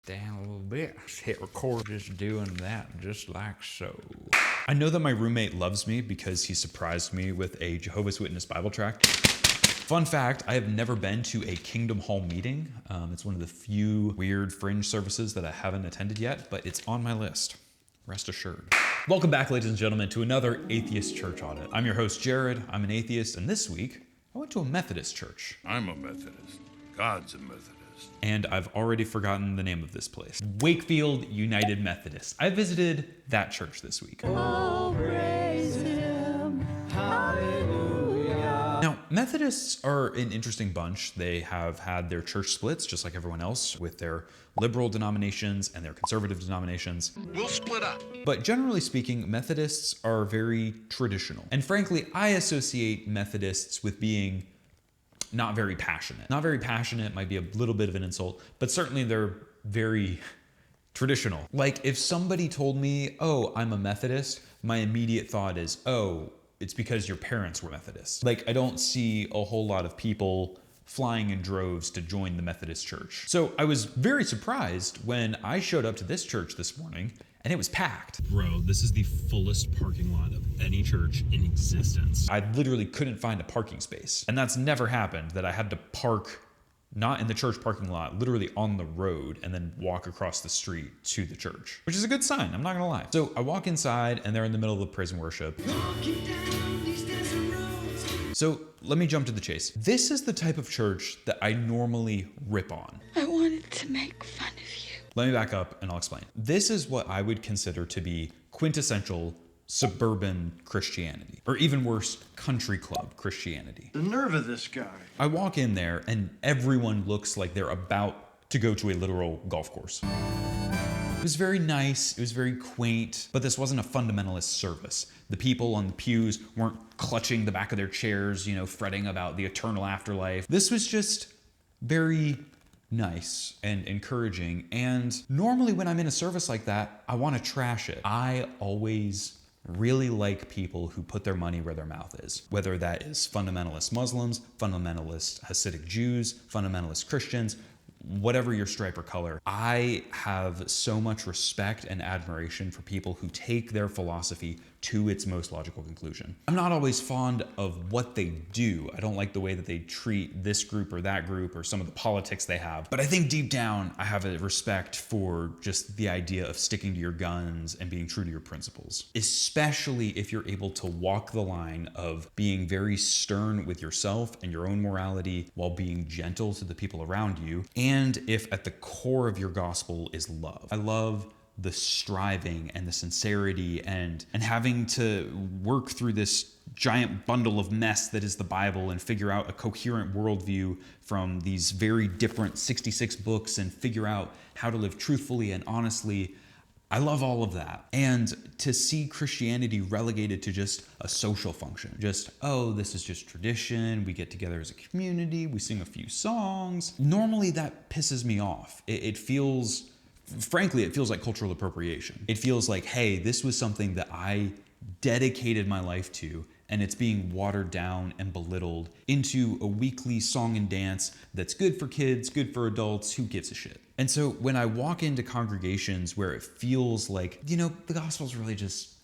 Down a little bit. Hit record, just doing that, just like so. I know that my roommate loves me because he surprised me with a Jehovah's Witness Bible tract. Fun fact, I have never been to a Kingdom Hall meeting. It's one of the few weird fringe services that I haven't attended yet, but it's on my list. Rest assured. Welcome back, ladies and gentlemen, to another Atheist Church Audit. I'm your host, Jared. I'm an atheist, and this week, I went to a Methodist church. I'm a Methodist. God's a Methodist. And I've already forgotten the name of this place. Wakefield United Methodist. I visited that church this week. Oh, praise Him. Hallelujah. Now, Methodists are an interesting bunch. They have had their church splits, just like everyone else, with their liberal denominations and their conservative denominations. We'll split up. But generally speaking, Methodists are very traditional. And frankly, I associate Methodists with being not very passionate. Not very passionate might be a little bit of an insult, but certainly they're very traditional. Like if somebody told me, oh, I'm a Methodist, my immediate thought is, oh, it's because your parents were Methodists. Like I don't see a whole lot of people flying in droves to join the Methodist Church. So I was very surprised when I showed up to this church this morning and it was packed. Bro, this is the fullest parking lot of any church in existence. I literally couldn't find a parking space. And that's never happened, that I had to park not in the church parking lot, literally on the road and then walk across the street to the church, which is a good sign, I'm not gonna lie. So I walk inside and they're in the middle of the praise and worship. So let me jump to the chase. This is the type of church that I normally rip on. I wanted to make fun of you. Let me back up and I'll explain. This is what I would consider to be quintessential suburban Christianity, or even worse, country club Christianity. The nerve of this guy. I walk in there and everyone looks like they're about to go to a literal golf course. It was very nice, it was very quaint, but this wasn't a fundamentalist service. The people on the pews weren't clutching the back of their chairs, fretting about the eternal afterlife. This was just very nice and encouraging. And normally when I'm in a service like that, I want to trash it. I always really like people who put their money where their mouth is, whether that is fundamentalist Muslims, fundamentalist Hasidic Jews, fundamentalist Christians, whatever your stripe or color. I have so much respect and admiration for people who take their philosophy to its most logical conclusion. I'm not always fond of what they do. I don't like the way that they treat this group or that group or some of the politics they have. But I think deep down, I have a respect for just the idea of sticking to your guns and being true to your principles, especially if you're able to walk the line of being very stern with yourself and your own morality while being gentle to the people around you. And if at the core of your gospel is love. I love the striving and the sincerity and having to work through this giant bundle of mess that is the Bible and figure out a coherent worldview from these very different 66 books and figure out how to live truthfully and honestly. I love all of that. And to see Christianity relegated to just a social function, just, oh, this is just tradition, we get together as a community, we sing a few songs. Normally that pisses me off. Frankly, it feels like cultural appropriation. It feels like, hey, this was something that I dedicated my life to, and it's being watered down and belittled into a weekly song and dance that's good for kids, good for adults, who gives a shit? And so when I walk into congregations where it feels like, the gospel's really just,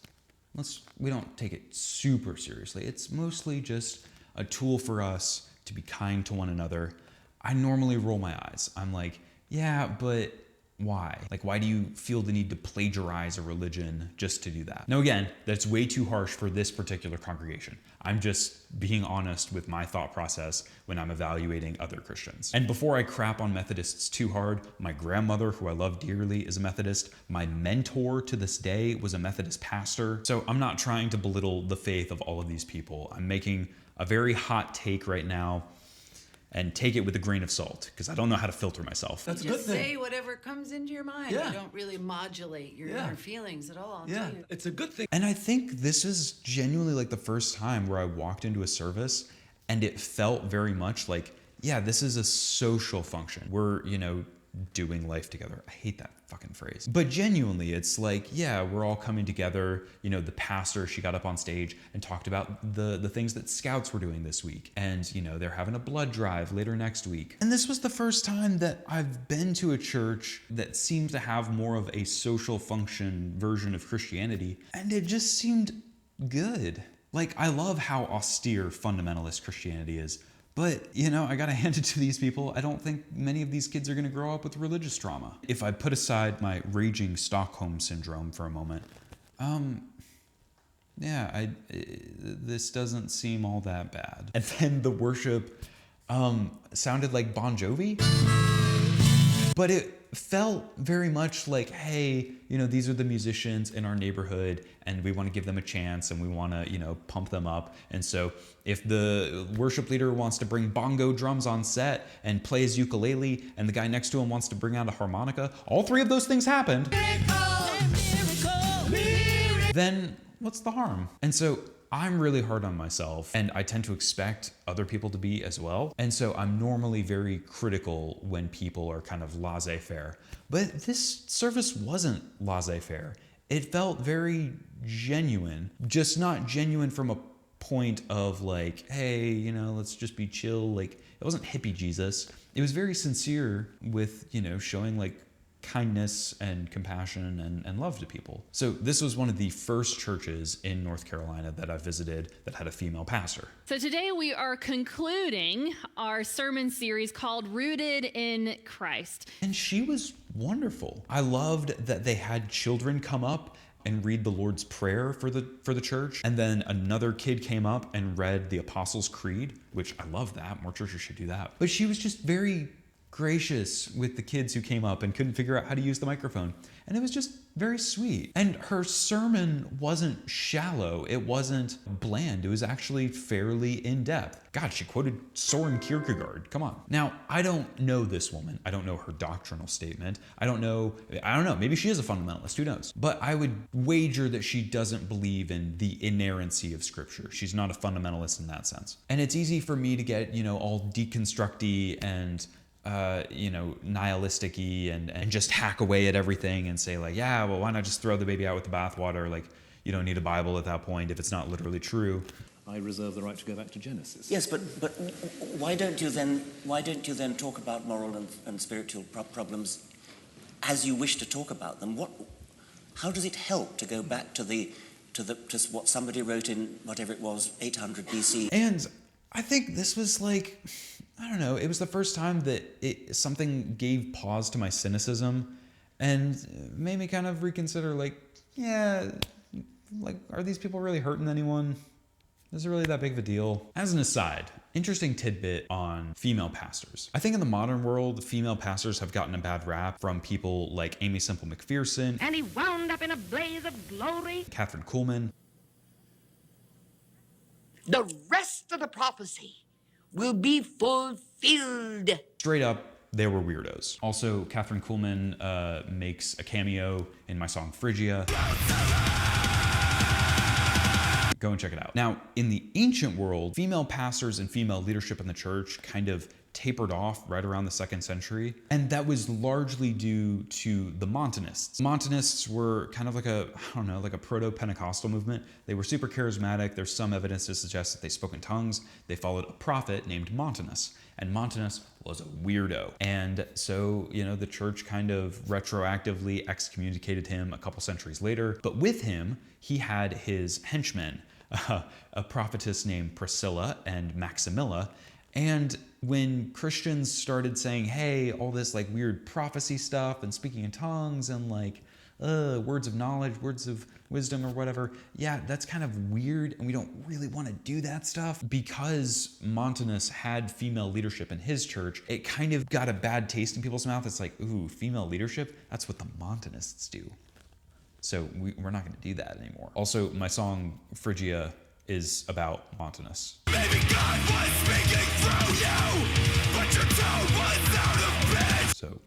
we don't take it super seriously. It's mostly just a tool for us to be kind to one another. I normally roll my eyes. I'm like, yeah, but why? Like, why do you feel the need to plagiarize a religion just to do that? Now, again, that's way too harsh for this particular congregation. I'm just being honest with my thought process when I'm evaluating other Christians. And before I crap on Methodists too hard, my grandmother, who I love dearly, is a Methodist. My mentor to this day was a Methodist pastor. So I'm not trying to belittle the faith of all of these people. I'm making a very hot take right now, and take it with a grain of salt, because I don't know how to filter myself. That's a Just good thing. say whatever comes into your mind. Yeah. You don't really modulate your inner feelings at all. I'll Yeah, tell you. it's a good thing. And I think this is genuinely like the first time where I walked into a service and it felt very much like, yeah, this is a social function. We're, doing life together. I hate that fucking phrase. But genuinely, it's like, yeah, we're all coming together. You know, the pastor, she got up on stage and talked about the things that scouts were doing this week. And, you know, they're having a blood drive later next week. And this was the first time that I've been to a church that seemed to have more of a social function version of Christianity. And it just seemed good. Like, I love how austere fundamentalist Christianity is. But, you know, I gotta hand it to these people. I don't think many of these kids are gonna grow up with religious trauma. If I put aside my raging Stockholm syndrome for a moment, this doesn't seem all that bad. And then the worship sounded like Bon Jovi. But it felt very much like, hey, you know, these are the musicians in our neighborhood and we want to give them a chance and we want to, you know, pump them up. And so if the worship leader wants to bring bongo drums on set and play his ukulele and the guy next to him wants to bring out a harmonica, all three of those things happened. Then what's the harm? And so I'm really hard on myself and I tend to expect other people to be as well. And so I'm normally very critical when people are kind of laissez-faire. But this service wasn't laissez-faire. It felt very genuine, just not genuine from a point of like, hey, you know, let's just be chill. Like, it wasn't hippie Jesus. It was very sincere with, you know, showing like kindness and compassion and love to people. So this was one of the first churches in North Carolina that I visited that had a female pastor. So today we are concluding our sermon series called Rooted in Christ. And she was wonderful. I loved that they had children come up and read the Lord's Prayer for the church. And then another kid came up and read the Apostles' Creed, which I love that. More churches should do that. But she was just very gracious with the kids who came up and couldn't figure out how to use the microphone. And it was just very sweet. And her sermon wasn't shallow. It wasn't bland. It was actually fairly in-depth. God, she quoted Soren Kierkegaard. Come on. Now, I don't know this woman. I don't know her doctrinal statement. I don't know. Maybe she is a fundamentalist. Who knows? But I would wager that she doesn't believe in the inerrancy of Scripture. She's not a fundamentalist in that sense. And it's easy for me to get, you know, all deconstructy and nihilistic-y and just hack away at everything and say like, yeah, well, why not just throw the baby out with the bathwater? Like, you don't need a Bible at that point if it's not literally true. I reserve the right to go back to Genesis. Yes, but why don't you then talk about moral and spiritual problems as you wish to talk about them? How does it help to go back to what somebody wrote in whatever it was 800 BC? And I think this was like, I don't know, it was the first time that something gave pause to my cynicism and made me kind of reconsider like, yeah, like, are these people really hurting anyone? Is it really that big of a deal? As an aside, interesting tidbit on female pastors. I think in the modern world, female pastors have gotten a bad rap from people like Amy Semple McPherson. And he wound up in a blaze of glory. Catherine Kuhlman. The rest of the prophecy will be fulfilled. Straight up, they were weirdos. Also, Catherine Kuhlman makes a cameo in my song Phrygia. Go and check it out. Now, in the ancient world, female pastors and female leadership in the church kind of tapered off right around the 2nd century. And that was largely due to the Montanists. Montanists were kind of like a proto-Pentecostal movement. They were super charismatic. There's some evidence to suggest that they spoke in tongues. They followed a prophet named Montanus. And Montanus was a weirdo. And so, you know, the church kind of retroactively excommunicated him a couple centuries later. But with him, he had his henchmen, a prophetess named Priscilla and Maximilla. And when Christians started saying, hey, all this like weird prophecy stuff and speaking in tongues and like words of knowledge, words of wisdom or whatever, yeah, that's kind of weird and we don't really want to do that stuff. Because Montanus had female leadership in his church, it kind of got a bad taste in people's mouth. It's like, ooh, female leadership? That's what the Montanists do. So we're not going to do that anymore. Also, my song Phrygia is about Montanus. Maybe God was speaking through you, but your tone was out of bed. So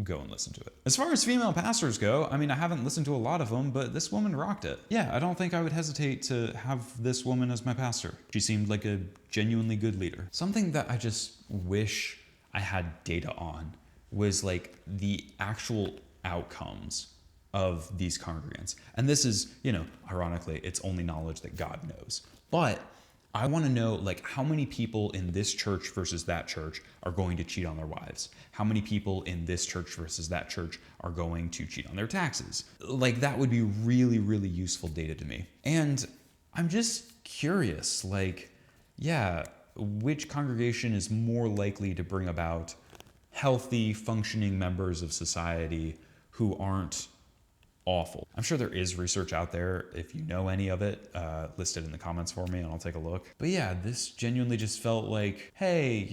go and listen to it. As far as female pastors go, I mean, I haven't listened to a lot of them, but this woman rocked it. Yeah, I don't think I would hesitate to have this woman as my pastor. She seemed like a genuinely good leader. Something that I just wish I had data on was like the actual outcomes of these congregants. And this is, ironically, it's only knowledge that God knows. But I want to know, like, how many people in this church versus that church are going to cheat on their wives? How many people in this church versus that church are going to cheat on their taxes? Like, that would be really, really useful data to me. And I'm just curious, like, which congregation is more likely to bring about healthy, functioning members of society who aren't awful? I'm sure there is research out there. If you know any of it, list it in the comments for me and I'll take a look. But yeah, this genuinely just felt like, hey,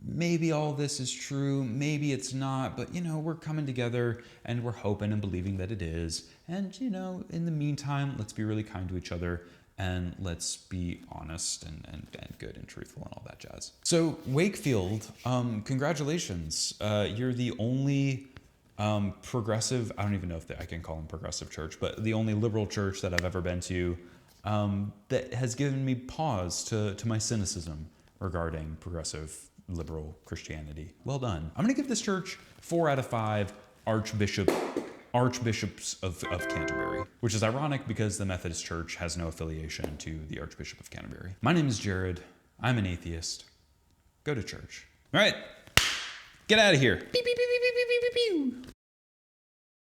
maybe all this is true, maybe it's not, but we're coming together and we're hoping and believing that it is. And in the meantime, let's be really kind to each other and let's be honest and good and truthful and all that jazz. So Wakefield, congratulations. You're the only progressive, I don't even know if I can call them progressive church, but the only liberal church that I've ever been to that has given me pause to my cynicism regarding progressive liberal Christianity. Well done. I'm gonna give this church 4 out of 5 Archbishops of Canterbury, which is ironic because the Methodist Church has no affiliation to the Archbishop of Canterbury. My name is Jared. I'm an atheist. Go to church. All right, get out of here. Beep, beep, beep, beep, beep, beep, beep, beep.